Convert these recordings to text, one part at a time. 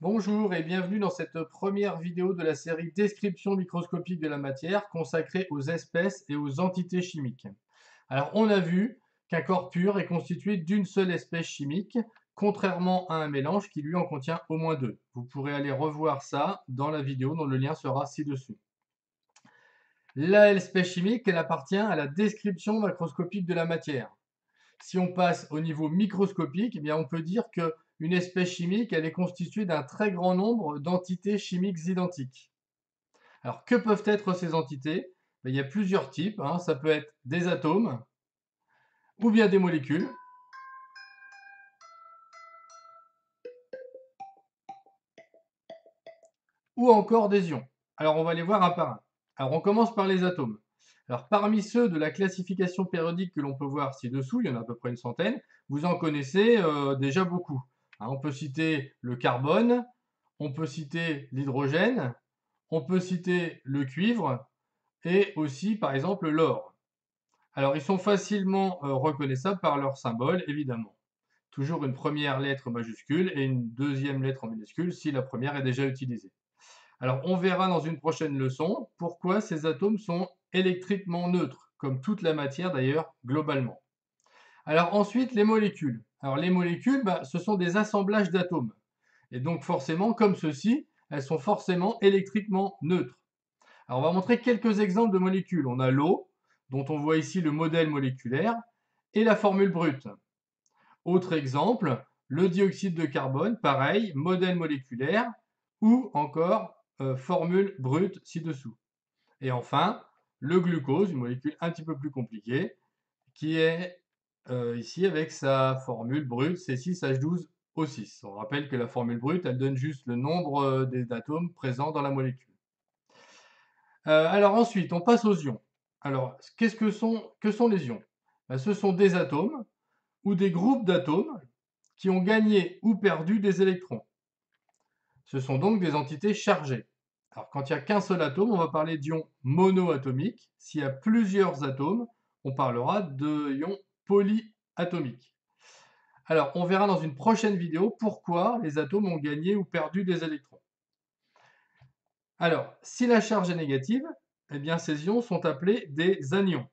Bonjour et bienvenue dans cette première vidéo de la série Description microscopique de la matière consacrée aux espèces et aux entités chimiques. Alors on a vu qu'un corps pur est constitué d'une seule espèce chimique, contrairement à un mélange qui lui en contient au moins deux. Vous pourrez aller revoir ça dans la vidéo dont le lien sera ci-dessous. L'espèce chimique, elle appartient à la description macroscopique de la matière. Si on passe au niveau microscopique, eh bien on peut dire qu'une espèce chimique, elle est constituée d'un très grand nombre d'entités chimiques identiques. Alors, que peuvent être ces entités? Il y a plusieurs types, hein. Ça peut être des atomes, ou bien des molécules, ou encore des ions. Alors, on va les voir un par un. Alors, on commence par les atomes. Alors, parmi ceux de la classification périodique que l'on peut voir ci-dessous, il y en a à peu près une centaine, vous en connaissez déjà beaucoup. Hein, on peut citer le carbone, on peut citer l'hydrogène, on peut citer le cuivre et aussi, par exemple, l'or. Alors, ils sont facilement reconnaissables par leur symbole, évidemment. Toujours une première lettre majuscule et une deuxième lettre en minuscule si la première est déjà utilisée. Alors, on verra dans une prochaine leçon pourquoi ces atomes sont électriquement neutres, comme toute la matière d'ailleurs, globalement. Alors ensuite, les molécules. Alors les molécules, ce sont des assemblages d'atomes. Et donc forcément, comme ceci, elles sont forcément électriquement neutres. Alors on va montrer quelques exemples de molécules. On a l'eau, dont on voit ici le modèle moléculaire, et la formule brute. Autre exemple, le dioxyde de carbone, pareil, modèle moléculaire, ou encore formule brute ci-dessous. Et enfin, le glucose, une molécule un petit peu plus compliquée, qui est ici avec sa formule brute C6H12O6. On rappelle que la formule brute, elle donne juste le nombre des atomes présents dans la molécule. Alors ensuite, on passe aux ions. Alors, que sont les ions? Ce sont des atomes ou des groupes d'atomes qui ont gagné ou perdu des électrons. Ce sont donc des entités chargées. Alors, quand il n'y a qu'un seul atome, on va parler d'ions monoatomiques. S'il y a plusieurs atomes, on parlera de ions polyatomiques. Alors, on verra dans une prochaine vidéo pourquoi les atomes ont gagné ou perdu des électrons. Alors, si la charge est négative, eh bien ces ions sont appelés des anions.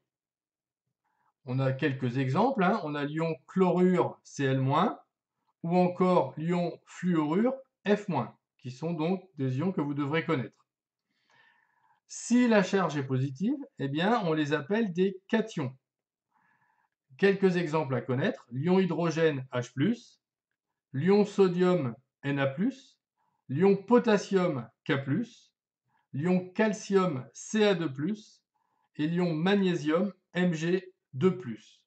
On a quelques exemples, hein. On a l'ion chlorure Cl-, ou encore l'ion fluorure F-, qui sont donc des ions que vous devrez connaître. Si la charge est positive, eh bien on les appelle des cations. Quelques exemples à connaître, l'ion hydrogène H+, l'ion sodium Na+, l'ion potassium K+, l'ion calcium Ca2+, et l'ion magnésium Mg2+.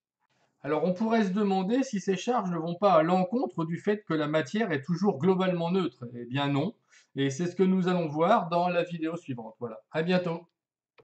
Alors on pourrait se demander si ces charges ne vont pas à l'encontre du fait que la matière est toujours globalement neutre. Eh bien non, et c'est ce que nous allons voir dans la vidéo suivante. Voilà, à bientôt.